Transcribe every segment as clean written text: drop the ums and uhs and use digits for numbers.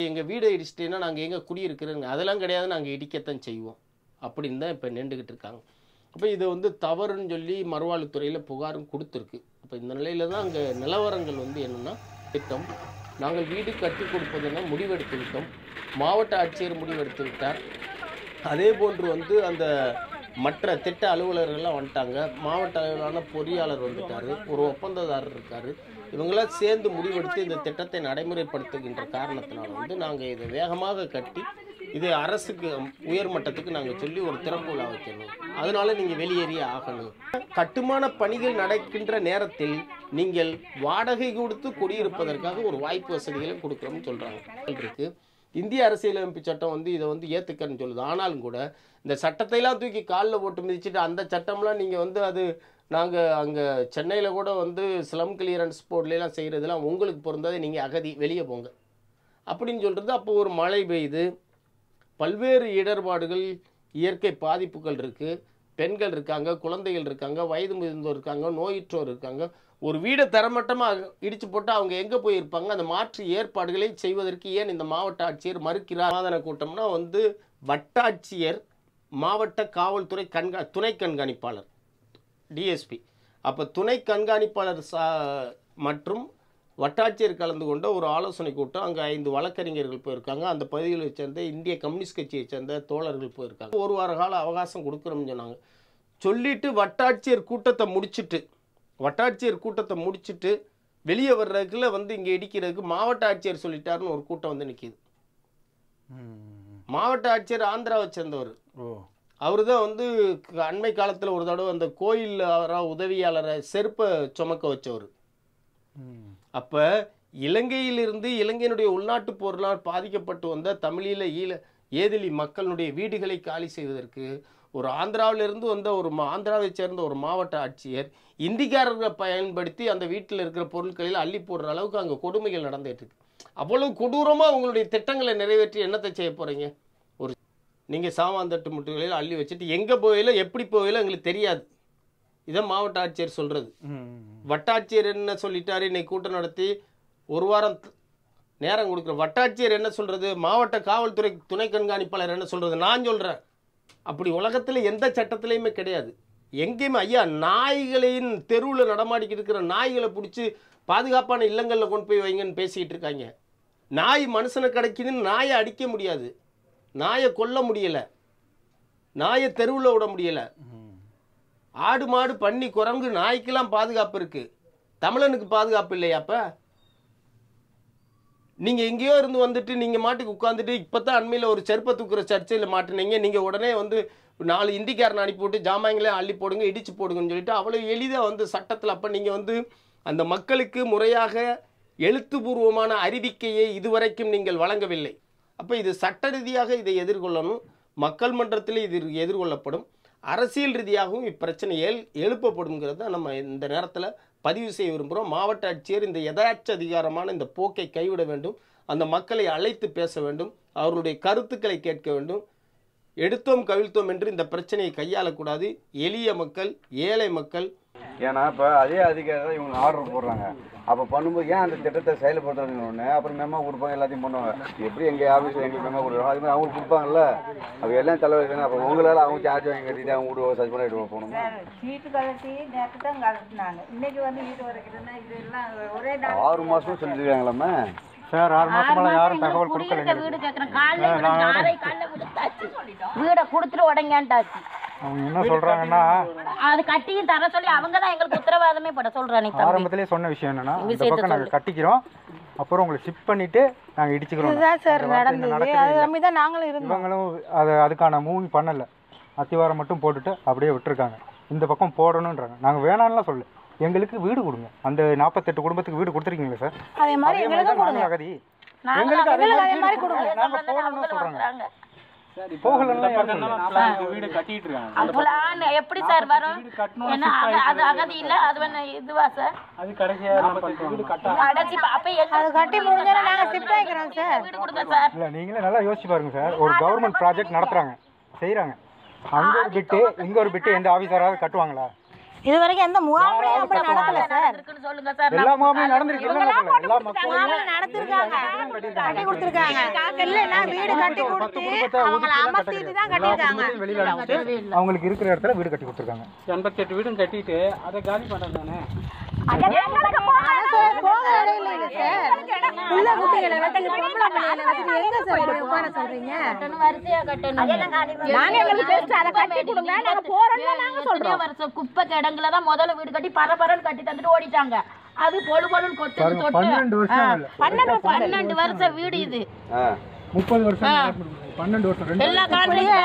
எங்கள் வீடை இடிச்சிட்டேன்னா நாங்கள் எங்கே குடியிருக்கிறோங்க, அதெல்லாம் கிடையாது, நாங்கள் இடிக்கத்தான் செய்வோம் அப்படின்னு தான் இப்போ நின்றுக்கிட்டு இருக்காங்க. அப்போ இதை வந்து தவறுன்னு சொல்லி மறுவாழ்வுத்துறையில் புகாரும் கொடுத்துருக்கு. அப்போ இந்த நிலையில் தான் அங்கே நிலவரங்கள் வந்து என்னென்னா, திட்டம் நாங்கள் வீடு கட்டி கொடுப்பதென முடிவெடுத்து விட்டோம். மாவட்ட ஆட்சியர் முடிவெடுத்து விட்டார். அதே போன்று வந்து அந்த மற்ற திட்ட அலுவலர்கள்லாம் வந்துட்டாங்க. மாவட்ட அளவிலான பொறியாளர் வந்துட்டார், ஒரு ஒப்பந்ததாரர் இருக்கார். இவங்களாம் சேர்ந்து முடிவெடுத்து இந்த திட்டத்தை நடைமுறைப்படுத்துகின்ற காரணத்தினால வந்து நாங்கள் இதை வேகமாக கட்டி இது அரசுக்கு உயர்மட்டத்துக்கு நாங்கள் சொல்லி ஒரு திறப்பு விழா வைக்கணும், அதனால நீங்கள் வெளியேறியே ஆகணும். கட்டுமான பணிகள் நடக்கின்ற நேரத்தில் நீங்கள் வாடகை கொடுத்து குடியிருப்பதற்காக ஒரு வாய்ப்பு வசதிகளை கொடுக்குறோம்னு சொல்கிறாங்க இருக்கு. இந்திய அரசியலமைப்பு சட்டம் வந்து இதை வந்து ஏற்றுக்கன்னு சொல்லுது. ஆனாலும் கூட இந்த சட்டத்தையெல்லாம் தூக்கி காலில் போட்டு மிதிச்சுட்டு அந்த சட்டம்லாம் நீங்கள் வந்து அது நாங்கள் அங்கே சென்னையில் கூட வந்து ஸ்லம் கிளியரன்ஸ் போர்ட்லாம் செய்கிறதுலாம் உங்களுக்கு பொருந்தாது, நீங்கள் அகதி வெளியே போங்க அப்படின்னு சொல்கிறது. அப்போ ஒரு மழை பெய்யுது, பல்வேறு இடர்பாடுகள் இயற்கை பாதிப்புகள் இருக்குது, பெண்கள் இருக்காங்க, குழந்தைகள் இருக்காங்க, வயது முதிர்ந்தோர் இருக்காங்க, நோயுற்றோர் இருக்காங்க. ஒரு வீடை தரமட்டமாக இடித்து போட்டு அவங்க எங்கே போயிருப்பாங்க? அந்த மாற்று ஏற்பாடுகளை செய்வதற்கு ஏன் இந்த மாவட்ட ஆட்சியர் மறுக்கிறார்? சமாதான கூட்டம்னா வந்து வட்டாட்சியர், மாவட்ட காவல்துறை துணை கண்காணிப்பாளர் டிஎஸ்பி, அப்போ துணை கண்காணிப்பாளர் மற்றும் வட்டாட்சியர் கலந்து கொண்ட ஒரு ஆலோசனை கூட்டம். அங்கே 5 வழக்கறிஞர்கள் போயிருக்காங்க, அந்த பகுதிகளை சேர்ந்த இந்திய கம்யூனிஸ்ட் கட்சியை சேர்ந்த தோழர்கள் போயிருக்காங்க. ஒரு வார கால அவகாசம் கொடுக்குறோம்னு சொன்னாங்க. சொல்லிட்டு வட்டாட்சியர் கூட்டத்தை முடிச்சுட்டு வெளியே வர்றதுக்குள்ள வந்து இங்கே இடிக்கிறதுக்கு மாவட்ட ஆட்சியர் சொல்லிட்டாருன்னு ஒரு கூட்டம் வந்து நிற்கிது. மாவட்ட ஆட்சியர் ஆந்திராவை சேர்ந்தவர். அவரு தான் வந்து அண்மை காலத்தில் ஒரு தடவை அந்த கோயில் உதவியாளரை செருப்பை சுமக்க வச்சவர். அப்போ இலங்கையிலிருந்து இலங்கையினுடைய உள்நாட்டு போரினால் பாதிக்கப்பட்டு வந்த தமிழீழ ஏதிலி மக்களுடைய வீடுகளை காலி செய்வதற்கு ஒரு ஆந்திராவிலிருந்து வந்த ஆந்திராவை சேர்ந்த ஒரு மாவட்ட ஆட்சியர் இந்திக்காரர்களை பயன்படுத்தி அந்த வீட்டில் இருக்கிற பொருட்களில் அள்ளி போடுற அளவுக்கு அங்கே கொடுமைகள் நடந்துட்டு இருக்கு. அவ்வளவு கொடூரமாக உங்களுடைய திட்டங்களை நிறைவேற்றி என்னத்தை செய்ய போகிறீங்க? நீங்கள் சாமாந்தட்டு முட்டுகளில் அள்ளி வச்சுட்டு எங்கே போயில எப்படி போயில எங்களுக்கு தெரியாது. இதான் மாவட்ட ஆட்சியர் சொல்கிறது. வட்டாட்சியர் என்ன சொல்லிட்டாரு? இன்னைக்கு கூட்டம் நடத்தி ஒரு வாரம் நேரம் கொடுக்குற வட்டாட்சியர் என்ன சொல்கிறது? மாவட்ட காவல்துறை துணை கண்காணிப்பாளர் என்ன சொல்கிறது? நான் சொல்கிறேன், அப்படி உலகத்தில் எந்த சட்டத்திலையுமே கிடையாது. எங்கேயுமே ஐயா நாய்களின் தெருவில் நடமாடிக்கிட்டு இருக்கிற நாய்களை பிடிச்சி பாதுகாப்பான இல்லங்களில் கொண்டு போய் வைங்கன்னு பேசிக்கிட்டு இருக்காங்க. நாய் மனுஷனை கிடைக்குதுன்னு நாயை அடிக்க முடியாது, நாயை கொல்ல முடியலை, நாயை தெருவில் விட முடியலை. ஆடு மாடு பன்னி குரங்கு நாய்க்கெல்லாம் பாதுகாப்பு இருக்குது, தமிழனுக்கு பாதுகாப்பு இல்லையா? அப்போ நீங்கள் எங்கேயோ இருந்து வந்துட்டு நீங்கள் மாட்டுக்கு உட்காந்துட்டு இப்போ தான் அண்மையில் ஒரு செருப்பை தூக்குற சர்ச்சையில் மாட்டினீங்க. நீங்கள் உடனே வந்து 4 இந்திக்காரனை அனுப்பி விட்டு ஜாமான்களே அள்ளி போடுங்க, இடிச்சு போடுங்கன்னு சொல்லிட்டு அவ்வளோ எளிதாக வந்து சட்டத்தில். அப்போ நீங்கள் வந்து அந்த மக்களுக்கு முறையாக எழுத்துப்பூர்வமான அறிவிக்கையை இதுவரைக்கும் நீங்கள் வழங்கவில்லை. அப்போ இது சட்ட ரீதியாக இதை எதிர்கொள்ளணும், மக்கள் மன்றத்தில் இது எதிர்கொள்ளப்படும், அரசியல் ரீதியாகவும் இப்பிரச்சனை எழுப்பப்படுங்கிறத நம்ம இந்த நேரத்தில் பதிவு செய்ய விரும்புகிறோம். மாவட்ட ஆட்சியர் இந்த யதார்த்த அதிகாரமான இந்த போக்கை கைவிட வேண்டும், அந்த மக்களை அழைத்து பேச வேண்டும், அவர்களுடைய கருத்துக்களை கேட்க வேண்டும். எடுத்தோம் கவிழ்த்தோம் என்று இந்த பிரச்சனையை கையாளக்கூடாது. எளிய மக்கள், ஏழை மக்கள். ஏன்னா இப்போ அதே அதிகாரி இவங்க ஆர்டர் போடுறாங்க, அப்போ பண்ணும்போது ஏன் அந்த திட்டத்தை செயல்படுத்துறதுன்னு அப்புறம் மெமோ கொடுப்பாங்க, எல்லாத்தையும் பண்ணுவாங்க. எப்படி எங்கள் ஆஃபீஸில் எங்களுக்கு மெமோ கொடுக்குறோம் அது மாதிரி அவங்களுக்கு கொடுப்பாங்கல்ல, அப்போ எல்லாம் தலைவர். அப்போ உங்களால் அவங்க சார்ஜ் வாங்கி கட்டிட்டு அவங்க வீடு சர்ச் பண்ணிட்டு போகணும். சீட்டு கலட்டி நேற்று தான் கலட்டினாங்க, இன்னைக்கு வந்து வீட்டு வரைக்குதுன்னா இதெல்லாம் ஒரே 6 மாதமும் சொல்லியிருக்காங்களாம்மா சார். 6 மாசமா யாரும் தகவல் கொடுக்கல. வீடு கேட்குறேன், வீடை கொடுத்துட்டு உடங்கேன்ட்டாச்சு. அவங்க என்ன சொல்றாங்கன்னா அது கட்டியும் தர சொல்லி அவங்க தான் எங்களுக்கு உத்தரவாதமே பட சொல்றாங்க. ஆரம்பத்திலே சொன்ன விஷயம் என்னன்னா, இந்த பக்கம் நாங்கள் கட்டிக்கிறோம், அப்புறம் உங்களை ஷிஃப்ட் பண்ணிட்டு நாங்கள் இடிச்சுக்கிறோம். இவங்களும் அதுக்கான மூவி பண்ணலை, அத்திவாரம் மட்டும் போட்டுட்டு அப்படியே விட்டுருக்காங்க. இந்த பக்கம் போடணுன்றாங்க. நாங்கள் வேணான்லாம் சொல்லு, எங்களுக்கு வீடு கொடுங்க. அந்த 48 குடும்பத்துக்கு வீடு கொடுத்துருக்கீங்களா சார்? அதே மாதிரி எங்களுக்கு அகதி எங்களுக்கு அதே மாதிரி கொடுங்க. நாங்கள் போடணும்னு சொல்கிறாங்க. எப்படி சார் வரும்? அது அகதி இல்ல, அது இதுவா சார்? அது கடைசி கட்டி முடிஞ்சா நாங்க ஷிஃப்ட் ஆயிக்கிறோம் சார். வீடு கொடுங்க சார். இல்ல நீங்களே நல்லா யோசிச்சு பாருங்க சார். ஒரு கவர்மெண்ட் ப்ராஜெக்ட் நடத்துறாங்க, செய்யறாங்க. அங்க ஒரு பிட்டு இங்க ஒரு பிட்டு எந்த ஆபீசராவது கட்டுவாங்களா? இது வரைக்கும் எந்த முகாம்லயும் அப்படி நடக்கல சார். சொல்லுங்க சார். எல்லா முகாமையும் நடந்திருக்கு. எல்லா முகாம்ல நடத்திருக்காங்க, கட்டி கொடுத்துருக்காங்க. இல்லைன்னா வீடு கட்டி கொடுத்து அவங்களை அமர்த்திட்டு தான் கட்டியிருக்காங்க. அவங்களுக்கு இருக்கிற இடத்துல வீடு கட்டி கொடுத்துருக்காங்க. 88 வீடும் கட்டிட்டு அதை காலி பண்ணுறது தானே. போக இடம் இல்லைங்க சார். புள்ள குட்டிகளை வச்சு பொம்பளை பிள்ளைகளை வச்சு எங்க சார் போய் உட்கார சொல்றீங்க? நாங்க எங்களுக்கு பேசி அதை கட்டி கொடுங்க, நாங்க போறோம்னு நாங்க சொல்றோம். வருஷம் குப்பை கிடங்குல தான் முதல்ல வீடு கட்டி பரபரன்னு கட்டி தந்துட்டு ஓடிட்டாங்க. அது பொழு பொழுன்னு கொட்டு தொட்டு 12 வருஷம் வீடு இது. 30 வருஷம் 12 வருஷம் எல்லா காலத்துலயும்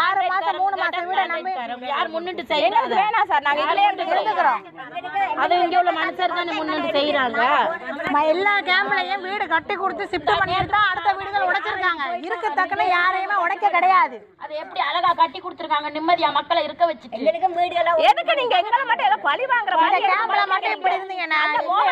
6 மாசம் 3 மாசம் வீட நம்ம யார் முன்னிட்டு செய்யறது வேணாம் சார். நாங்க இதுலயே இருந்துக்கிறோம். அது இங்க உள்ள மனுஷர் தானே முன்னிட்டு செய்யறாங்க. எல்லா கேம்ப்லயும் வீடு கட்டி கொடுத்து ஷிஃப்ட் பண்ணிட்டு தான் அடுத்த வீடுகள் உடைச்சிருக்காங்க. இருக்க தக்கன யாரையுமே உடைக்க கிடையாது. அது எப்படி அழகா கட்டி கொடுத்துருக்காங்க, நிம்மதியா மக்களை இருக்க வச்சுட்டு. எதுக்கு நீங்க எங்களை மட்டும் ஏதோ பழி வாங்குற மாதிரி கேம்ப்ல மட்டும் இப்படி இருந்தீங்கன்னா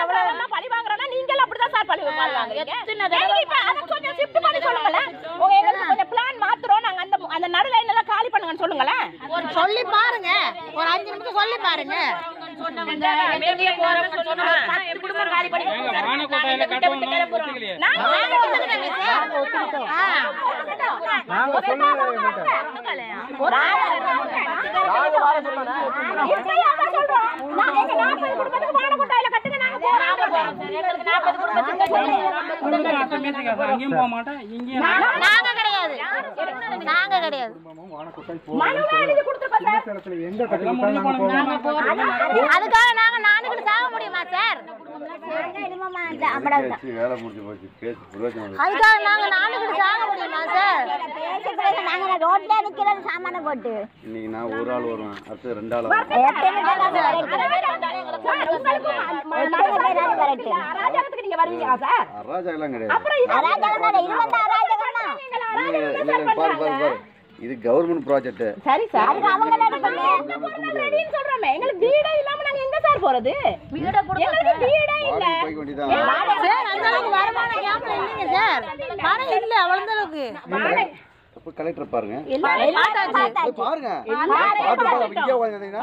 எவ்வளவு பழி வாங்குறனா நீங்க அப்படிதான் சார் பழி வாங்குவாங்க. எத்தனை தடவை இப்ப அத கொஞ்சம் ஷிஃப்ட் பண்ணி சொல்லுங்களே. உங்க எங்களுக்கு கொஞ்சம் பிளான் மாத்துறோம், நாங்க அந்த நடு லைன் எல்லாம் காலி பண்ணுங்கன்னு சொல்லுங்களே. ஒரு சொல்லி பாருங்க, ஒரு 5 நிமிஷம் சொல்லி பாருங்க. சொன்னவங்க வெளிய போறவங்க சொன்னாங்க 10 குடும்பம் காலி பண்ணி வானக்கோட்டையில கட்டணும் ஒத்துக்கலையே. நாங்க ஒத்துக்கிட்டோம் சார். நாங்க சொல்லல. ஒரு ஆளு நாங்க வர சொல்றோம். இப்ப சொல்றோம் நாங்க 40 குடும்பத்துக்கு வானக்கோட்டையில கட்டுங்க. நாங்க போறோம் சார். எங்களுக்கு 40 குடும்பத்துக்கு அங்கேயும் போக மாட்டேன், இங்கேயும் நாங்க கிடையாது. நாங்க கிடையாது. மனுவாடி கொடுத்துறோம் சார். எங்க கட்டி கொடுத்தாங்க? அதுக்காக நாங்க நானுக்கு சாக முடியுமா சார்? வேலை முடிஞ்சு போச்சு, பேசி பிரயோஜனம். அதுக்காக நாங்க நானுக்கு சாக முடியுமா சார்? நாங்க ரோட்ல இருக்கிறது சாமான போட்டு இன்னைக்கு நான் ஒரு ஆள் வருவேன், அடுத்து 2 ஆள் வருவேன். அராஜகத்துக்கு நீங்க வருவீங்களா சார்? அராஜகம் கிடையாது. அராஜகம் இது வந்து அராஜகம்னா பாரு இது கவர்மெண்ட் ப்ராஜெக்ட். சரி சார். அதுக்கு அவங்க ரெடின்னு சொல்றோமே. எங்களுக்கு வீடே இல்லாம நாங்க எங்க சார் போறது? வீட கொடுங்க. எங்களுக்கு வீடே இல்ல போய் வேண்டியதான் சார். அந்த அளவுக்கு வருமான கேம்ப்ல இல்லைங்க சார். பணம் இல்ல அவ்வளவு அளவுக்கு. அப்ப கலெக்டர் பாருங்க, பார்த்தாச்சு. பாருங்க இங்கே உட்கார்ந்தீங்கன்னா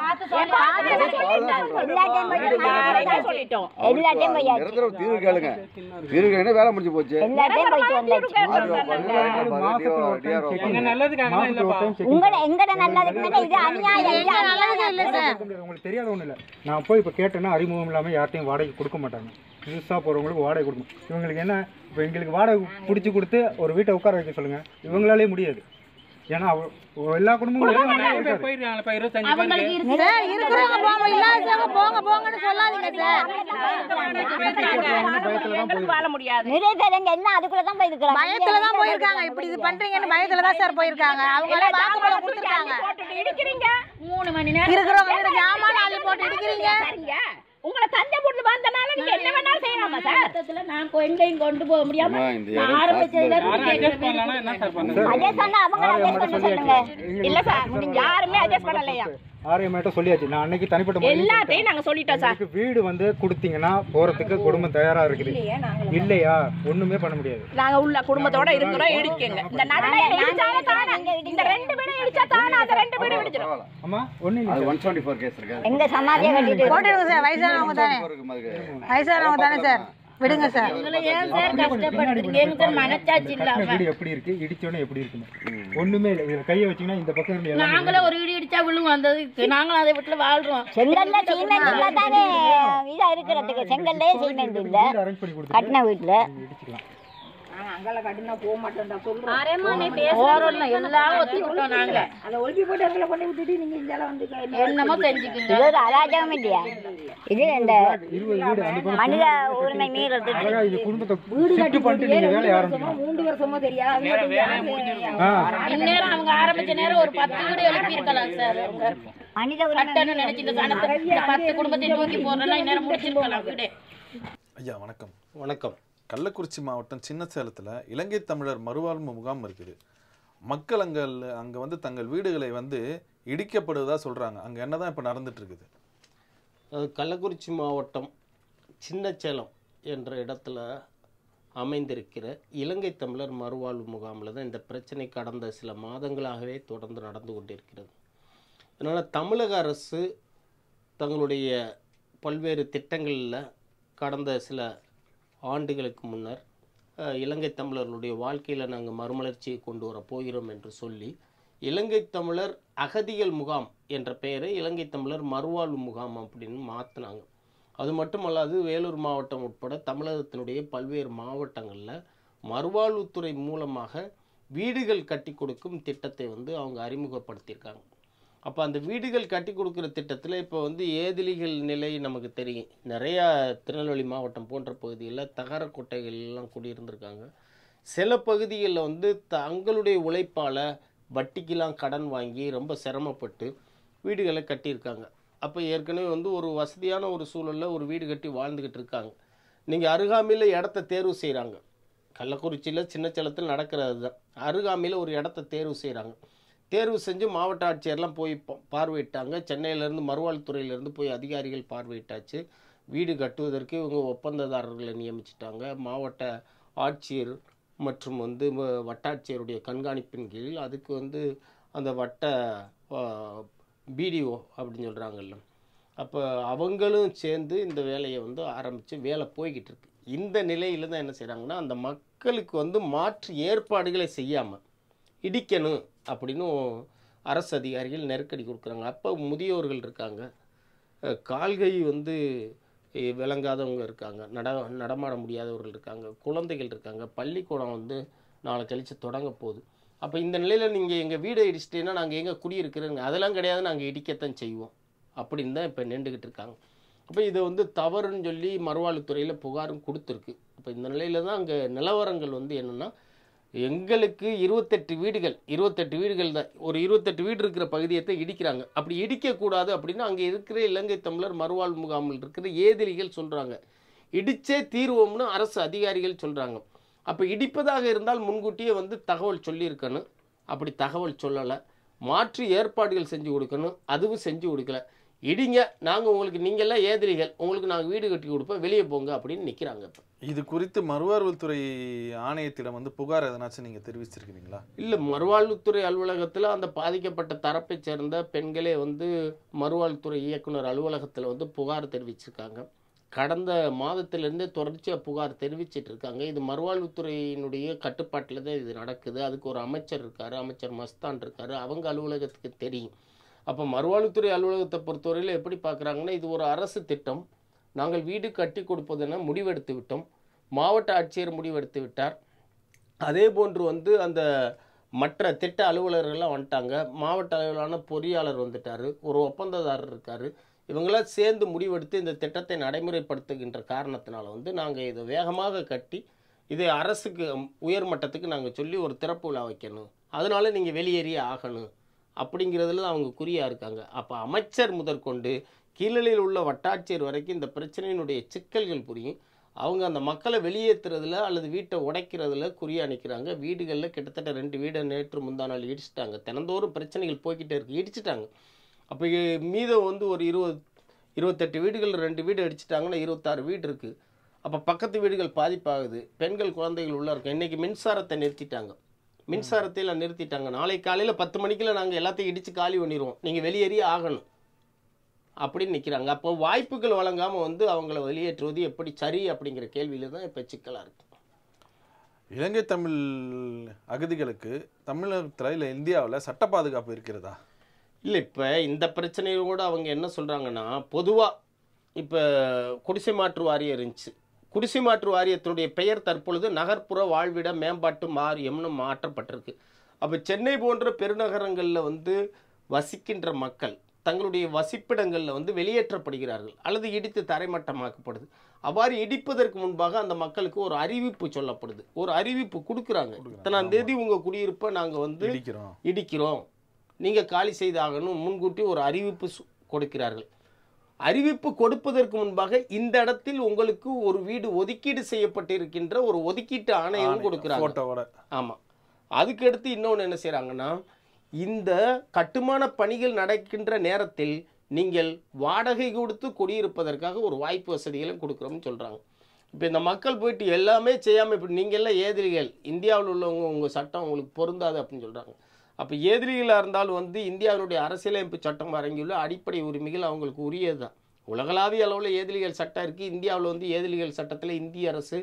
சொல்லிட்டோம். எல்லா டைம் போய் நிரந்தர தீர்வு கேளுங்க. தீர்வு கேளுங்க, வேலை முடிஞ்சு போச்சு. எல்லா டைம் போயிட்டு வந்தாச்சு. எங்க நல்லதுக்காக இல்லப்பா. எங்கட நல்லதுக்கு மேல இது அநியாயம். எங்க நல்லதுக்கு இல்ல சார். உங்களுக்கு தெரியாத ஒண்ணு இல்ல. நான் போய் இப்ப கேட்டேன்னா அறிமுகம் இல்லாம யார்ட்டையும் வாடகை கொடுக்க மாட்டாங்க. புதுசா போறவங்களுக்கு வாடகை கொடுக்கணும். இவங்களுக்கு என்ன, இப்போ எங்களுக்கு வாடகை பிடிச்சி கொடுத்து ஒரு வீட்டை உட்கார வைக்க சொல்லுங்க. இவங்களாலே முடியாது. ஏன்னா எல்லா குடும்பங்களும் போயிருக்காங்களா 25 பேர். சார் இருக்கிறவங்க போங்க, இல்லாதவங்க போங்க போங்கன்னு சொல்லாதீங்க சார். வாழ முடியாது. நிறைய பேர் எங்க எல்லாம் அதுக்குள்ள தான் போயிருக்காங்க. பயத்துல தான் போயிருக்காங்க. இப்படி இது பண்றீங்கன்னு பயத்துல தான் சார் போயிருக்காங்க. அவங்க எல்லாம் வாக்குமூலம் கொடுத்துட்டாங்க. இடிக்கிறீங்க 3 மணி நேரம் இருக்கிறவங்க வீடு ஜாமான் அள்ளி போட்டு இடிக்கிறீங்க. உங்களை தஞ்சை போட்டு வந்தனால நீங்க என்ன வேணாலும் செய்யலாமா சார்? சத்தத்துல நான் எங்கேயும் கொண்டு போக முடியாம ஆரம்பிச்சதுல அட்ஜஸ்ட் பண்ணலனா என்ன சார் பண்ணுங்க? அட்ஜஸ்ட் பண்ணா அவங்க அட்ஜஸ்ட் பண்ண சொல்லுங்க. இல்ல சார், நீங்க யாருமே அட்ஜஸ்ட் பண்ணலையா? ஆரியமேட்ட சொல்லியாச்சு. நான் அன்னைக்கு தனிப்பட்ட எல்லாத்தையும் நாங்க சொல்லிட்டோம் சார். வீடு வந்து கொடுத்தீங்கன்னா போறதுக்கு குடும்பம் தயாரா இருக்குது. இல்லையா ஒண்ணுமே பண்ண முடியாது. நாங்க உள்ள குடும்பத்தோட இருக்கிறோம். இடிக்கங்க. இந்த நடுல இடிச்சால தான இந்த 2 வீடு இடிச்சா தான அந்த 2 வீடு இடிச்சிரும். அம்மா ஒண்ணு இல்ல. அது 124 கேஸ் இருக்கு. எங்க சமாதியை கட்டிட்டு போடுங்க சார். வயசானவங்க தானே. வயசானவங்க தானே சார். விடுங்க சார். உங்களை ஏன் சார் கஷ்டப்படுறீங்க? சார் மனச்சாட்சி இல்லாம வீடு எப்படி இருக்கு, இடிச்சோனே எப்படி இருக்குன்னு ஒண்ணுமே இல்ல. இதுல கையை வச்சீங்கன்னா இந்த பக்கம் இருந்து எல்லாம் நாங்களே ஒரு வீடு இடிச்சா விழுவும். அந்த நாங்களும் அதை வீட்டுல வாழ்றோம். செங்கல்ல சீமெண்ட்ல தானே இதா இருக்கிறதுக்கு. செங்கல்லே சீமெண்ட் இல்ல அரேஞ்ச் பண்ணி கொடுத்து கட்டின வீட்டுல இடிச்சுக்கலாம். அங்கல கட்டினா போக மாட்டேன்டா சொல்றோம். அரேமானே பேசுறோம். எல்லாம் ஒத்தி விட்டோம் நாங்க. அத ஒளிப்பி போட்டு அங்கல கொண்டு விட்டுட்டு நீங்க இங்கல வந்து என்னமோ செஞ்சுக்கிங்க. இது ஒரு அராஜகம் இல்லையா? இது இந்த 20 வீடு அந்த மனித உரிமை மீறல். அழகா இது குடும்பத்தை ஷிஃப்ட் பண்ணிட்டு நீங்க வேலை ஆரம்பிக்கணும். 3 வருஷமா தெரியாது. இந்நேரம் அவங்க ஆரம்பிச்ச நேரம் ஒரு 10 வீடு எழுப்பி இருக்கலாம் சார். மனித உரிமை நினைச்சு இந்த சனத்தை 10 குடும்பத்தை தூக்கி போறலாம் இந்நேரம் முடிச்சிருக்கலாம் வீடு. ஐயா வணக்கம். வணக்கம். கள்ளக்குறிச்சி மாவட்டம் சின்ன சேலத்தில் இலங்கை தமிழர் மறுவாழ்வு முகாம் இருக்குது. மக்கள் அங்கே வந்து தங்கள் வீடுகளை வந்து இடிக்கப்படுவதாக சொல்கிறாங்க. அங்கே என்ன தான் இப்போ நடந்துட்டு இருக்குது? அது கள்ளக்குறிச்சி மாவட்டம் சின்ன சேலம் என்ற இடத்துல அமைந்திருக்கிற இலங்கை தமிழர் மறுவாழ்வு முகாமில் தான் இந்த பிரச்சனை கடந்த சில மாதங்களாகவே தொடர்ந்து நடந்து கொண்டிருக்கிறது. அதனால் தமிழக அரசு தங்களுடைய பல்வேறு திட்டங்களில் கடந்த சில ஆண்டுகளுக்கு முன்னர் இலங்கை தமிழர்களுடைய வாழ்க்கையில் நாங்கள் மறுமலர்ச்சியை கொண்டு வர போகிறோம் என்று சொல்லி இலங்கை தமிழர் அகதிகள் முகாம் என்ற பெயரை இலங்கை தமிழர் மறுவாழ்வு முகாம் அப்படின்னு மாற்றினாங்க. அது மட்டுமல்லாது வேலூர் மாவட்டம் உட்பட தமிழகத்தினுடைய பல்வேறு மாவட்டங்களில் மறுவாழ்வுத்துறை மூலமாக வீடுகள் கட்டி கொடுக்கும் திட்டத்தை வந்து அவங்க அறிமுகப்படுத்தியிருக்காங்க. அப்போ அந்த வீடுகள் கட்டி கொடுக்குற திட்டத்தில் இப்போ வந்து ஏதிலிகள் நிலை நமக்கு தெரியும். நிறையா திருநெல்வேலி மாவட்டம் போன்ற பகுதிகளில் தகர கொட்டைகள்லாம் குடியிருந்திருக்காங்க. சில பகுதிகளில் வந்து தங்களுடைய உழைப்பால் வட்டிக்கெலாம் கடன் வாங்கி ரொம்ப சிரமப்பட்டு வீடுகளை கட்டியிருக்காங்க. அப்போ ஏற்கனவே வந்து ஒரு வசதியான ஒரு சூழலில் ஒரு வீடு கட்டி வாழ்ந்துக்கிட்டு இருக்காங்க. நீங்கள் அருகாமையில் இடத்த தேர்வு செய்கிறாங்க. கள்ளக்குறிச்சியில் சின்னச்சேலத்தில் நடக்கிறது தான். அருகாமையில் ஒரு இடத்த தேர்வு செய்கிறாங்க. தேர்வு செஞ்சு மாவட்ட ஆட்சியர்லாம் போய் பார்வையிட்டாங்க. சென்னையிலேருந்து மறுவாழ்வுத்துறையிலேருந்து போய் அதிகாரிகள் பார்வையிட்டாச்சு. வீடு கட்டுவதற்கு இவங்க ஒப்பந்ததாரர்களை நியமிச்சிட்டாங்க. மாவட்ட ஆட்சியர் மற்றும் வந்து வட்டாட்சியருடைய கண்காணிப்பின் கீழ் அதுக்கு வந்து அந்த வட்ட பிடிஓ அப்படின்னு சொல்கிறாங்கல்ல, அப்போ அவங்களும் சேர்ந்து இந்த வேலையை வந்து ஆரம்பித்து வேலை போய்கிட்டு இருக்கு. இந்த நிலையில் தான் என்ன செய்கிறாங்கன்னா, அந்த மக்களுக்கு வந்து மாற்று ஏற்பாடுகளை செய்யாமல் இடிக்கணும் அப்படின்னு அரசு அதிகாரிகள் நெருக்கடி கொடுக்குறாங்க. அப்போ முதியோர்கள் இருக்காங்க, கால்கை வந்து விளங்காதவங்க இருக்காங்க, நடமாட முடியாதவர்கள் இருக்காங்க, குழந்தைகள் இருக்காங்க, பள்ளிக்கூடம் வந்து நாளை கழித்து தொடங்க போகுது. அப்போ இந்த நிலையில் நீங்கள் எங்கள் வீடை இடிச்சிட்டீங்கன்னா நாங்கள் எங்கே குடியிருக்கிறோங்க, அதெல்லாம் கிடையாது, நாங்கள் இடிக்கத்தான் செய்வோம் அப்படின்னு தான் இப்போ நின்றுக்கிட்டு இருக்காங்க. அப்போ இதை வந்து தவறுன்னு சொல்லி மறுவாழ்வுத்துறையில் புகாரும் கொடுத்துருக்கு. இப்போ இந்த நிலையில் தான் அங்கே நிலவரங்கள் வந்து என்னென்னா, எங்களுக்கு 28 வீடுகள் தான், ஒரு 28 வீடு இருக்கிற பகுதியத்தை இடிக்கிறாங்க. அப்படி இடிக்கக்கூடாது அப்படின்னு அங்கே இருக்கிற இலங்கை தமிழர் மறுவாழ்வு முகாமில் இருக்கிற ஏதிலிகள் சொல்கிறாங்க. இடிச்சே தீர்வோம்னு அரசு அதிகாரிகள் சொல்கிறாங்க. அப்போ இடிப்பதாக இருந்தால் முன்கூட்டியே வந்து தகவல் சொல்லியிருக்கணும். அப்படி தகவல் சொல்லலை. மாற்று ஏற்பாடுகள் செஞ்சு கொடுக்கணும், அதுவும் செஞ்சு கொடுக்கல. இடிங்க, நாங்கள் உங்களுக்கு, நீங்கள்லாம் ஏதிலிகள், உங்களுக்கு நாங்கள் வீடு கட்டி கொடுப்போம், வெளியே போங்க அப்படின்னு நிற்கிறாங்க. இப்போ இது குறித்து மறுவாழ்வுத்துறை ஆணையத்திடம் வந்து புகார் எதனாச்சும் நீங்கள் தெரிவிச்சிருக்கிறீங்களா? இல்லை, மறுவாழ்வுத்துறை அலுவலகத்தில் அந்த பாதிக்கப்பட்ட தரப்பை சேர்ந்த பெண்களே வந்து மறுவாழ்வுத்துறை இயக்குனர் அலுவலகத்தில் வந்து புகார் தெரிவிச்சிருக்காங்க. கடந்த மாதத்திலேருந்தே தொடர்ச்சியாக புகார் தெரிவிச்சிட்டு இருக்காங்க. இது மறுவாழ்வுத்துறையினுடைய கட்டுப்பாட்டில் தான் இது நடக்குது. அதுக்கு ஒரு அமைச்சர் இருக்கார், அமைச்சர் மஸ்தான் இருக்கார், அவங்க அலுவலகத்துக்கு தெரியும். அப்போ மறுவாழ்வுத்துறை அலுவலகத்தை பொறுத்தவரையில் எப்படி பார்க்குறாங்கன்னா, இது ஒரு அரசு திட்டம், நாங்கள் வீடு கட்டி கொடுப்பதென முடிவெடுத்து விட்டோம், மாவட்ட ஆட்சியர் முடிவெடுத்து விட்டார், அதே போன்று வந்து அந்த மற்ற திட்ட அலுவலர்கள்லாம் வந்துட்டாங்க, மாவட்ட அளவிலான பொறியாளர் வந்துட்டார், ஒரு ஒப்பந்ததாரர் இருக்கார், இவங்களாம் சேர்ந்து முடிவெடுத்து இந்த திட்டத்தை நடைமுறைப்படுத்துகின்ற காரணத்தினால வந்து நாங்கள் இதை வேகமாக கட்டி இதை அரசுக்கு உயர்மட்டத்துக்கு நாங்கள் சொல்லி ஒரு திறப்பு விழா வைக்கணும், அதனால நீங்கள் வெளியேறியே ஆகணும் அப்படிங்கிறதுல அவங்க குறியாக இருக்காங்க. அப்போ அமைச்சர் முதற்கொண்டு கீழலில் உள்ள வட்டாட்சியர் வரைக்கும் இந்த பிரச்சனையினுடைய சிக்கல்கள் புரியும். அவங்க அந்த மக்களை வெளியேற்றுறதுல அல்லது வீட்டை உடைக்கிறதுல குறியாக நிற்கிறாங்க. வீடுகளில் கிட்டத்தட்ட 2 வீடை நேற்று முந்தா நாள் இடிச்சிட்டாங்க. தினந்தோறும் பிரச்சனைகள் போய்கிட்டே இருக்குது, இடிச்சிட்டாங்க. அப்போ மீதம் வந்து ஒரு 28 வீடுகள் 2 வீடு அடிச்சிட்டாங்கன்னா 26 வீடு இருக்குது. அப்போ பக்கத்து வீடுகள் பாதிப்பாகுது, பெண்கள் குழந்தைகள் உள்ளே இருக்கும். இன்றைக்கி மின்சாரத்தை நிறுத்திட்டாங்க, மின்சாரத்தையில் நிறுத்திட்டாங்க. நாளை காலையில் 10 மணிக்கெல்லாம் நாங்கள் எல்லாத்தையும் இடித்து காலி பண்ணிடுவோம், நீங்கள் வெளியேறியே ஆகணும் அப்படின்னு நிற்கிறாங்க. அப்போ வாய்ப்புகள் வழங்காமல் வந்து அவங்கள வெளியேற்றுவது எப்படி சரி அப்படிங்கிற கேள்வியில் தான் இப்போ சிக்கலாக இருக்குது. இலங்கை தமிழ் அகதிகளுக்கு தமிழகத்தில் இல்லை இந்தியாவில் சட்ட பாதுகாப்பு இருக்கிறதா? இல்லை, இப்போ இந்த பிரச்சனையோடு அவங்க என்ன சொல்கிறாங்கன்னா, பொதுவாக இப்போ குடிசை மாற்று வாரியம் இருந்துச்சு, குடிசை மாற்று வாரியத்தினுடைய பெயர் தற்பொழுது நகர்ப்புற வாழ்விட மேம்பாட்டு வாரியம்னு மாற்றப்பட்டிருக்கு. அப்போ சென்னை போன்ற பெருநகரங்களில் வந்து வசிக்கின்ற மக்கள் தங்களுடைய வசிப்பிடங்களில் வந்து வெளியேற்றப்படுகிறார்கள் அல்லது இடித்து தரைமட்டமாக்கப்படுது. அவ்வாறு இடிப்பதற்கு முன்பாக அந்த மக்களுக்கு ஒரு அறிவிப்பு சொல்லப்படுது, ஒரு அறிவிப்பு கொடுக்குறாங்க. இத்தனாம் தேதி உங்கள் குடியிருப்பை நாங்கள் வந்து இடிக்கிறோம், நீங்கள் காலி செய்தாகணும், முன்கூட்டி ஒரு அறிவிப்பு கொடுக்கிறார்கள். அறிவிப்பு கொடுப்பதற்கு முன்பாக இந்த இடத்தில் உங்களுக்கு ஒரு வீடு ஒதுக்கீடு செய்யப்பட்டிருக்கின்ற ஒரு ஒதுக்கீட்டு ஆணையம் கொடுக்குறாங்க. ஆமாம். அதுக்கடுத்து இன்னொன்று என்ன செய்கிறாங்கன்னா, இந்த கட்டுமான பணிகள் நடக்கின்ற நேரத்தில் நீங்கள் வாடகை கொடுத்து குடியிருப்பதற்காக ஒரு வாய்ப்பு வசதிகளும் கொடுக்குறோம்னு சொல்கிறாங்க. இப்போ இந்த மக்கள் போயிட்டு எல்லாமே செய்யாமல் இப்படி நீங்கள் எல்லாம் ஏதிரிகள், இந்தியாவில் உள்ளவங்க உங்கள் சட்டம் உங்களுக்கு பொருந்தாது அப்படின்னு சொல்கிறாங்க. அப்போ ஏதிலிகளாக இருந்தாலும் வந்து இந்தியாவினுடைய அரசியலமைப்பு சட்டம் வழங்கியுள்ள அடிப்படை உரிமைகள் அவங்களுக்கு உரியது தான். உலகளாவிய அளவில் ஏதிலிகள் சட்டம் இருக்குது. இந்தியாவில் வந்து ஏதிலிகள் சட்டத்தில் இந்திய அரசு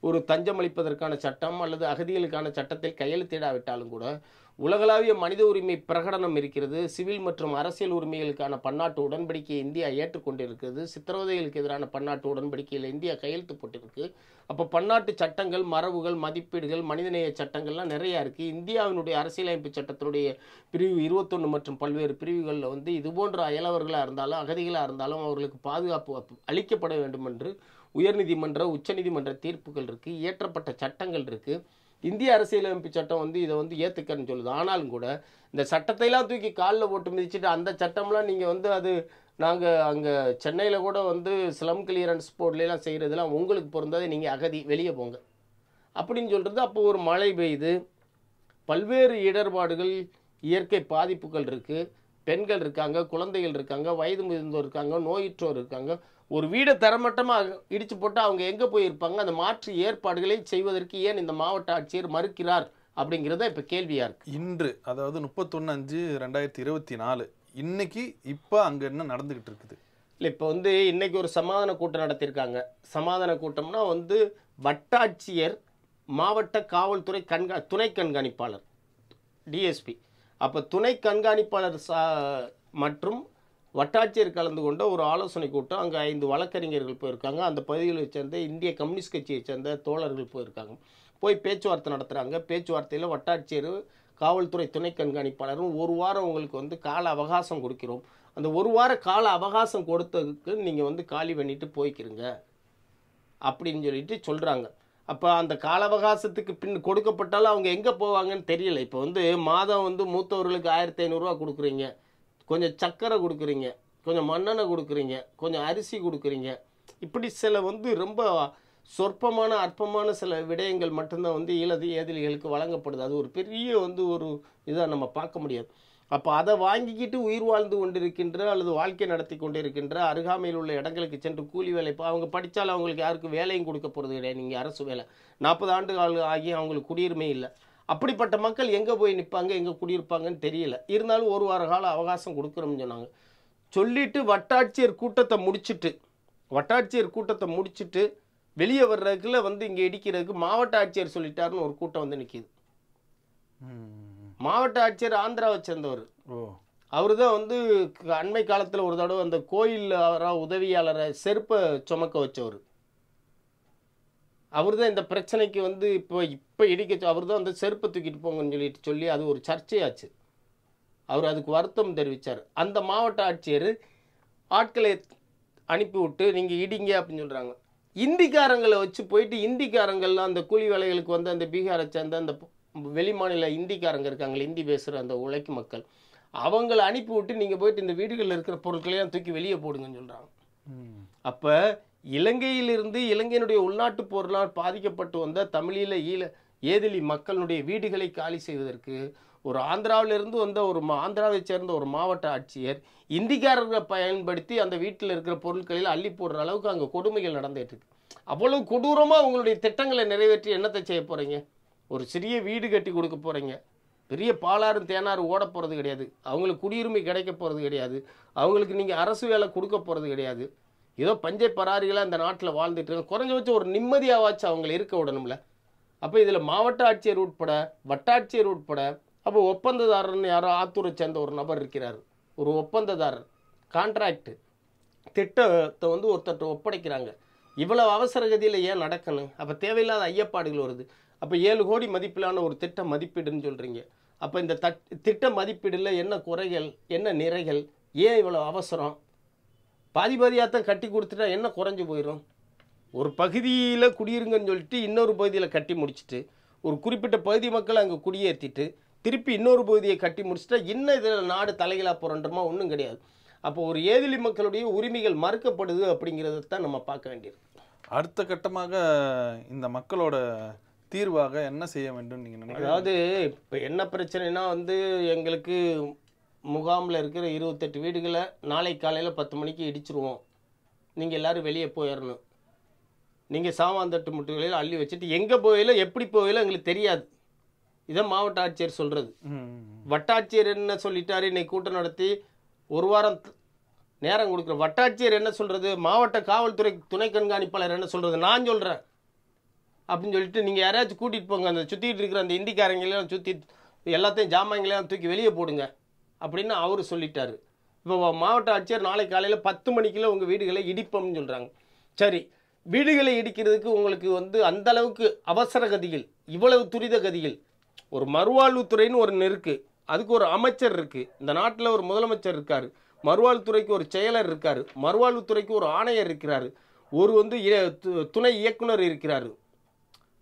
ஒரு தஞ்சம் அளிப்பதற்கான சட்டம் அல்லது அகதிகளுக்கான சட்டத்தில் கையெழுத்திடாவிட்டாலும் கூட உலகளாவிய மனித உரிமை பிரகடனம் இருக்கிறது. சிவில் மற்றும் அரசியல் உரிமைகளுக்கான பன்னாட்டு உடன்படிக்கையை இந்தியா ஏற்றுக்கொண்டிருக்கிறது. சித்திரவதைகளுக்கு எதிரான பன்னாட்டு உடன்படிக்கையில் இந்தியா கையெழுத்து போட்டிருக்கு. அப்போ பன்னாட்டு சட்டங்கள், மரபுகள், மதிப்பீடுகள், மனிதநேய சட்டங்கள்லாம் நிறையா இருக்குது. இந்தியாவினுடைய அரசியலமைப்பு சட்டத்தினுடைய பிரிவு 21 மற்றும் பல்வேறு பிரிவுகளில் வந்து இதுபோன்ற அயலவர்களாக இருந்தாலும் அகதிகளாக இருந்தாலும் அவர்களுக்கு பாதுகாப்பு அளிக்கப்பட வேண்டும் என்று உயர்நீதிமன்ற உச்சநீதிமன்ற தீர்ப்புகள் இருக்குது, இயற்றப்பட்ட சட்டங்கள் இருக்குது. இந்திய அரசியலமைப்பு சட்டம் வந்து இதை வந்து ஏற்றுக்கன்னு சொல்லுது. ஆனாலும் கூட இந்த சட்டத்தையெல்லாம் தூக்கி காலில் போட்டு மிதிச்சுட்டு அந்த சட்டம்லாம் நீங்கள் வந்து அது நாங்கள் அங்கே சென்னையில் கூட வந்து ஸ்லம் கிளியரன்ஸ் போர்ட்லாம் செய்கிறதுலாம் உங்களுக்கு பொருந்தாது, நீங்கள் அகதி வெளியே போங்க அப்படின்னு சொல்கிறது. அப்போ ஒரு மழை பெய்யுது, பல்வேறு இடர்பாடுகள், இயற்கை பாதிப்புகள் இருக்குது, பெண்கள் இருக்காங்க, குழந்தைகள் இருக்காங்க, வயது முதிர்ந்தோர் இருக்காங்க, நோயுற்றோர் இருக்காங்க. ஒரு வீடை தரமட்டமாக இடித்து போட்டால் அவங்க எங்கே போயிருப்பாங்க? அந்த மாற்று ஏற்பாடுகளை செய்வதற்கு ஏன் இந்த மாவட்ட ஆட்சியர் மறுக்கிறார் அப்படிங்கிறத இப்போ கேள்வியாக இருக்குது. இன்று அதாவது 31/5/2024 இன்னைக்கு இப்போ அங்கே என்ன நடந்துக்கிட்டு இருக்குது? இல்லை, இப்போ வந்து இன்றைக்கி ஒரு சமாதான கூட்டம் நடத்தியிருக்காங்க. சமாதான கூட்டம்னா வந்து வட்டாட்சியர், மாவட்ட காவல்துறை துணை கண்காணிப்பாளர் டிஎஸ்பி, அப்போ துணை கண்காணிப்பாளர் மற்றும் வட்டாட்சியர் கலந்து கொண்ட ஒரு ஆலோசனை கூட்டம். அங்கே 5 வழக்கறிஞர்கள் போயிருக்காங்க. அந்த பகுதிகளை சேர்ந்த இந்திய கம்யூனிஸ்ட் கட்சியை சேர்ந்த தோழர்கள் போயிருக்காங்க. போய் பேச்சுவார்த்தை நடத்துகிறாங்க. பேச்சுவார்த்தையில் வட்டாட்சியர், காவல்துறை துணை கண்காணிப்பாளரும் ஒரு வாரம் உங்களுக்கு வந்து கால அவகாசம் கொடுக்கிறோம், அந்த ஒரு வார கால அவகாசம் கொடுத்ததுக்கு நீங்கள் வந்து காலி பண்ணிட்டு போய்க்கிறங்க அப்படின்னு சொல்லிட்டு சொல்கிறாங்க. அப்போ அந்த கால அவகாசத்துக்கு பின் கொடுக்கப்பட்டாலும் அவங்க எங்கே போவாங்கன்னு தெரியல. இப்போ வந்து மாதம் வந்து மூத்தவர்களுக்கு 1500 ரூபா கொடுக்குறீங்க, கொஞ்சம் சர்க்கரை கொடுக்குறீங்க, கொஞ்சம் மண்ணெண்ணெய் கொடுக்குறீங்க, கொஞ்சம் அரிசி கொடுக்குறீங்க, இப்படி சில வந்து ரொம்ப சொற்பமான அற்பமான சில விடயங்கள் மட்டும்தான் வந்து ஏதிலிகளுக்கு வழங்கப்படுது. அது ஒரு பெரிய வந்து ஒரு இதாக நம்ம பார்க்க முடியாது. அப்போ அதை வாங்கிக்கிட்டு உயிர் வாழ்ந்து கொண்டிருக்கின்ற அல்லது வாழ்க்கை நடத்தி கொண்டிருக்கின்ற அருகாமையில் உள்ள இடங்களுக்கு சென்று கூலி வேலை, இப்போ அவங்க படித்தாலும் அவங்களுக்கு யாருக்கும் வேலையும் கொடுக்க போகிறது கிடையாது. நீங்கள் அரசு வேலை 40 ஆண்டுகள் ஆகி அவங்களுக்கு குடியுரிமை இல்லை. அப்படிப்பட்ட மக்கள் எங்கே போய் நிற்பாங்க, எங்கே குடியிருப்பாங்கன்னு தெரியல. இருந்தாலும் ஒரு வார கால அவகாசம் கொடுக்குறோம்னு சொன்னாங்க. சொல்லிவிட்டு வட்டாட்சியர் கூட்டத்தை முடிச்சுட்டு வெளியே வர்றதுக்குள்ள வந்து இங்கே இடிக்கிறதுக்கு மாவட்ட ஆட்சியர் சொல்லிட்டாருன்னு ஒரு கூட்டம் வந்து நிற்கிது. மாவட்ட ஆட்சியர் ஆந்திராவை சேர்ந்தவர். அவரு தான் வந்து அண்மை காலத்தில் ஒரு தடவை அந்த கோயில் உதவியாளரை செருப்பை சுமக்க வச்சவர். அவர் தான் இந்த பிரச்சனைக்கு வந்து இப்போ இடிக்க அவர் தான் வந்து செருப்பை தூக்கிட்டு போங்கன்னு சொல்லி அது ஒரு சர்ச்சையாச்சு. அவர் அதுக்கு வருத்தம் தெரிவித்தார். அந்த மாவட்ட ஆட்சியர் ஆட்களை அனுப்பிவிட்டு நீங்கள் இடிங்க அப்படின்னு சொல்கிறாங்க. இந்திக்காரங்களை வச்சு போயிட்டு இந்திக்காரங்கள்லாம் அந்த கூலி வேலைகளுக்கு வந்து அந்த பீகாரை சேர்ந்த அந்த வெளிமாநில இந்திக்காரங்க இருக்காங்களே, இந்தி பேசுகிற அந்த உழைக்கும் மக்கள், அவங்களை அனுப்பி விட்டு நீங்கள் போயிட்டு இந்த வீடுகளில் இருக்கிற பொருட்களையெல்லாம் தூக்கி வெளியே போடுங்கன்னு சொல்கிறாங்க. அப்போ இலங்கையிலிருந்து இலங்கையினுடைய உள்நாட்டு போரெலாம் பாதிக்கப்பட்டு வந்த தமிழீழ ஏதிலி மக்களுடைய வீடுகளை காலி செய்வதற்கு ஒரு ஆந்திராவிலிருந்து வந்த ஆந்திராவை சேர்ந்த ஒரு மாவட்ட ஆட்சியர் இந்திக்காரர்களை பயன்படுத்தி அந்த வீட்டில் இருக்கிற பொருட்களில் அள்ளி போடுற அளவுக்கு அங்கே கொடுமைகள் நடந்துட்டு இருக்கு. அவ்வளவு கொடூரமாக உங்களுடைய திட்டங்களை நிறைவேற்றி என்னத்தை செய்ய போகிறீங்க? ஒரு சிறிய வீடு கட்டி கொடுக்க போகிறீங்க, பெரிய பாலாறு தேனாறு ஓட போகிறது கிடையாது, அவங்களுக்கு குடியுரிமை கிடைக்க போகிறது கிடையாது, அவங்களுக்கு நீங்கள் அரசு வேலை கொடுக்க போகிறது கிடையாது. ஏதோ பஞ்சை பராரிகளாக இந்த நாட்டில் வாழ்ந்துட்டு இருக்க, குறைஞ்சபட்சம் ஒரு நிம்மதியாவாச்சு அவங்களை இருக்க விடணும்ல. அப்போ இதில் மாவட்ட ஆட்சியர் உட்பட வட்டாட்சியர் உட்பட, அப்போ ஒப்பந்ததாரர்னு யாரோ ஆத்தூரை சேர்ந்த ஒரு நபர் இருக்கிறார், ஒரு ஒப்பந்ததாரர், கான்ட்ராக்டு திட்டத்தை வந்து ஒருத்தர் ஒப்படைக்கிறாங்க. இவ்வளவு அவசர கதியில் ஏன் நடக்கணும்? அப்போ தேவையில்லாத ஐயப்பாடுகள் வருது. அப்போ 7 கோடி மதிப்பிலான ஒரு திட்ட மதிப்பீடுன்னு சொல்கிறீங்க. அப்போ இந்த திட்ட மதிப்பீடில் என்ன குறைகள், என்ன நிறைகள், ஏன் இவ்வளோ அவசரம்? பாதியாக தான் கட்டி கொடுத்துட்டா என்ன குறைஞ்சி போயிடும்? ஒரு பகுதியில் குடியிருங்கன்னு சொல்லிட்டு இன்னொரு பகுதியில் கட்டி முடிச்சுட்டு ஒரு குறிப்பிட்ட பகுதி மக்களை அங்கே குடியேற்றிட்டு திருப்பி இன்னொரு பகுதியை கட்டி முடிச்சுட்டா இன்னும் இதில் நாடு தலைகளாக போகிறன்றமா ஒன்றும் கிடையாது. அப்போ ஒரு ஏதிலி மக்களுடைய உரிமைகள் மறுக்கப்படுது அப்படிங்கிறத தான் நம்ம பார்க்க வேண்டியது. அடுத்த கட்டமாக இந்த மக்களோட தீர்வாக என்ன செய்ய வேண்டும் நீங்கள் நினைக்கிறீங்க? அதாவது இப்போ என்ன பிரச்சனைனா வந்து எங்களுக்கு முகாமில் இருக்கிற 28 வீடுகளை நாளை காலையில் 10 மணிக்கு இடிச்சிருவோம், நீங்கள் எல்லோரும் வெளியே போயிடணும், நீங்கள் சாமாந்தட்டு முட்டுகளில் அள்ளி வச்சுட்டு எங்கே போயில எப்படி போயில எங்களுக்கு தெரியாது, இதை மாவட்ட ஆட்சியர் சொல்கிறது. ம். வட்டாட்சியர் என்ன சொல்லிட்டாரு, இன்னைக்கு கூட்டம் நடத்தி ஒரு வாரம் நேரம் கொடுக்குற வட்டாட்சியர் என்ன சொல்கிறது, மாவட்ட காவல்துறை துணை கண்காணிப்பாளர் என்ன சொல்கிறது, நான் சொல்கிறேன் அப்படின்னு சொல்லிட்டு நீங்கள் யாரையாச்சும் கூட்டிகிட்டு போங்க, அந்த சுற்றிட்டு இருக்கிற அந்த இந்திக்காரங்களையும் சுற்றி எல்லாத்தையும் ஜாமான்களையும் தூக்கி வெளியே போடுங்க அப்படின்னு அவர் சொல்லிட்டாரு. இப்போ மாவட்ட ஆட்சியர் நாளை காலையில் 10 மணிக்குள்ள உங்கள் வீடுகளை இடிப்போம்னு சொல்கிறாங்க. சரி, வீடுகளை இடிக்கிறதுக்கு உங்களுக்கு வந்து அந்த அளவுக்கு அவசர கதிகள், இவ்வளவு துரித கதிகள், ஒரு மறுவாழ்வுத்துறைன்னு ஒன்று இருக்குது, அதுக்கு ஒரு அமைச்சர் இருக்குது, இந்த நாட்டில் ஒரு முதலமைச்சர் இருக்கார், மறுவாழ்வுத்துறைக்கு ஒரு செயலர் இருக்கார், மறுவாழ்வுத்துறைக்கு ஒரு ஆணையர் இருக்கிறார், ஒரு வந்து துணை இயக்குனர் இருக்கிறார்,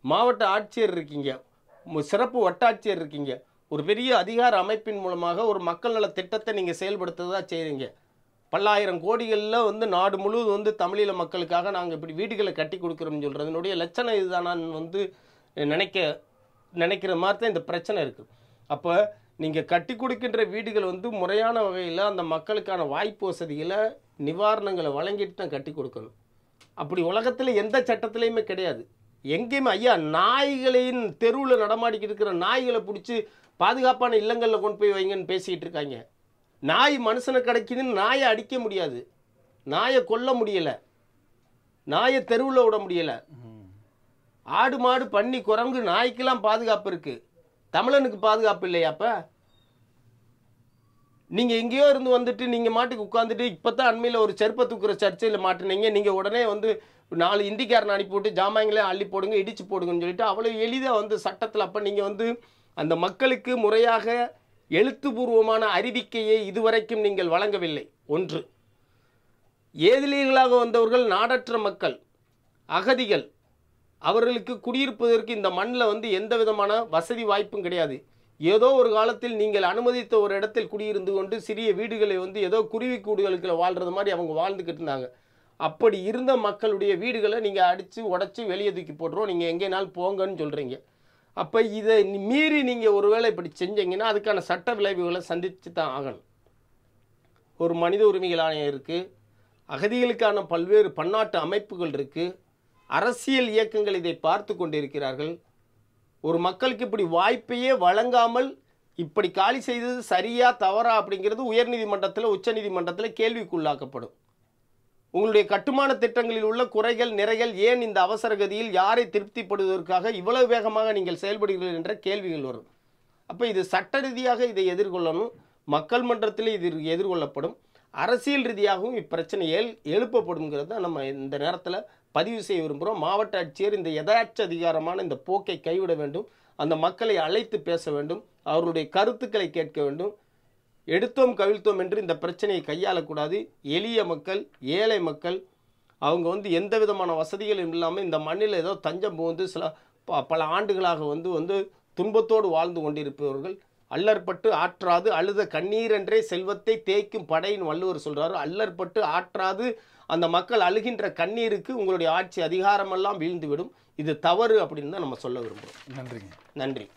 மாவட்ட ஆட்சியர் இருக்கீங்க, சிறப்பு வட்டாட்சியர் இருக்கீங்க. ஒரு பெரிய அதிகார அமைப்பின் மூலமாக ஒரு மக்கள் நல திட்டத்தை நீங்கள் செயல்படுத்துறதா செய்கிறீங்க. பல்லாயிரம் கோடிகளில் வந்து நாடு முழுவதும் வந்து தமிழீழ மக்களுக்காக நாங்கள் இப்படி வீடுகளை கட்டி கொடுக்குறோம்னு சொல்கிறதுனுடைய லட்சணம் இதுதானான்னு வந்து நினைக்கிற மாதிரி தான் இந்த பிரச்சனை இருக்குது. அப்போ நீங்கள் கட்டி கொடுக்கின்ற வீடுகள் வந்து முறையான வகையில் அந்த மக்களுக்கான வாய்ப்பு வசதிகளை நிவாரணங்களை வழங்கிட்டு தான் கட்டி கொடுக்கணும். அப்படி உலகத்தில் எந்த சட்டத்திலையுமே கிடையாது. எங்கேயுமே ஐயா, நாய்களின் தெருவில் நடமாடிக்கிட்டு இருக்கிற நாய்களை பிடிச்சி பாதுகாப்பான இல்லங்களில் கொண்டு போய் வைங்கன்னு பேசிக்கிட்டு இருக்காங்க. நாய் மனுஷனை கிடைக்குதுன்னு நாயை அடிக்க முடியாது, நாயை கொல்ல முடியலை, நாயை தெருவில் விட முடியலை. ஆடு மாடு பன்னி குரங்கு நாய்க்கெல்லாம் பாதுகாப்பு இருக்குது, தமிழனுக்கு பாதுகாப்பு இல்லையாப்ப? நீங்கள் எங்கேயோ இருந்து வந்துட்டு நீங்கள் மாட்டுக்கு உட்காந்துட்டு இப்போ தான் அண்மையில் ஒரு செருப்பை தூக்குற சர்ச்சையில் மாட்டினீங்க, நீங்கள் உடனே வந்து 4 இந்திக்காரனை அனுப்பி விட்டு ஜாமான்களே அள்ளி போடுங்க, இடிச்சு போடுங்கன்னு சொல்லிட்டு அவ்வளோ எளிதாக வந்து சட்டத்தில். அப்போ நீங்கள் வந்து அந்த மக்களுக்கு முறையாக எழுத்துப்பூர்வமான அறிவிக்கையை இதுவரைக்கும் நீங்கள் வழங்கவில்லை. ஒன்று, ஏதிலிகளாக வந்தவர்கள் நாடற்ற மக்கள், அகதிகள், அவர்களுக்கு குடியிருப்பதற்கு இந்த மண்ணில் வந்து எந்த விதமான வசதி வாய்ப்பும் கிடையாது. ஏதோ ஒரு காலத்தில் நீங்கள் அனுமதித்த ஒரு இடத்தில் குடியிருந்து கொண்டு சிறிய வீடுகளை வந்து ஏதோ குருவி கூடுகளுக்கு வாழ்கிறது மாதிரி அவங்க வாழ்ந்துக்கிட்டு இருந்தாங்க. அப்படி இருந்த மக்களுடைய வீடுகளை நீங்கள் அடித்து உடச்சி வெளியே தூக்கி போட்டுருவோம், நீங்கள் எங்கேனாலும் போங்கன்னு சொல்கிறீங்க. அப்போ இதை மீறி நீங்கள் ஒருவேளை இப்படி செஞ்சீங்கன்னா அதுக்கான சட்ட விளைவுகளை சந்தித்து தான் ஆகணும். ஒரு மனித உரிமைகள் ஆணையம் இருக்குது, அகதிகளுக்கான பல்வேறு பன்னாட்டு அமைப்புகள் இருக்குது, அரசியல் இயக்கங்கள் இதை பார்த்து கொண்டிருக்கிறார்கள். ஒரு மக்களுக்கு இப்படி வாய்ப்பையே வழங்காமல் இப்படி காலி செய்தது சரியா தவறா அப்படிங்கிறது உயர்நீதிமன்றத்தில் உச்சநீதிமன்றத்தில் கேள்விக்குள்ளாக்கப்படும். உங்களுடைய கட்டுமான திட்டங்களில் உள்ள குறைகள் நிறைகள் ஏன் இந்த அவசர கதியில் யாரை திருப்திப்படுவதற்காக இவ்வளவு வேகமாக நீங்கள் செயல்படுகிறீர்கள் என்ற கேள்விகள் வரும். அப்போ இது சட்ட ரீதியாக இதை எதிர்கொள்ளணும், மக்கள் மன்றத்தில் இது எதிர்கொள்ளப்படும், அரசியல் ரீதியாகவும் இப்பிரச்சனை எழுப்பப்படுங்கிறத நம்ம இந்த நேரத்தில் பதிவு செய்ய விரும்புகிறோம். மாவட்ட ஆட்சியர் இந்த யதார்த்த அதிகாரமான இந்த போக்கை கைவிட வேண்டும், அந்த மக்களை அழைத்து பேச வேண்டும், அவர்களுடைய கருத்துக்களை கேட்க வேண்டும். எடுத்தோம் கவிழ்த்தோம் என்று இந்த பிரச்சனையை கையாளக்கூடாது. எளிய மக்கள், ஏழை மக்கள், அவங்க வந்து எந்த விதமான வசதிகளும் இல்லாமல் இந்த மண்ணில் ஏதோ தஞ்சம் புகுந்து பல ஆண்டுகளாக வந்து துன்பத்தோடு வாழ்ந்து கொண்டிருப்பவர்கள். அல்லற்பட்டு ஆற்றாது அழுத கண்ணீர் என்றே செல்வத்தை தேய்க்கும் படையின் வள்ளுவர் சொல்கிறாரு. அல்லற்பட்டு ஆற்றாது அந்த மக்கள் அழுகின்ற கண்ணீருக்கு உங்களுடைய ஆட்சி அதிகாரமெல்லாம் வீழ்ந்துவிடும். இது தவறு அப்படின்னு தான் நம்ம சொல்ல விரும்புகிறோம். நன்றிங்க. நன்றி.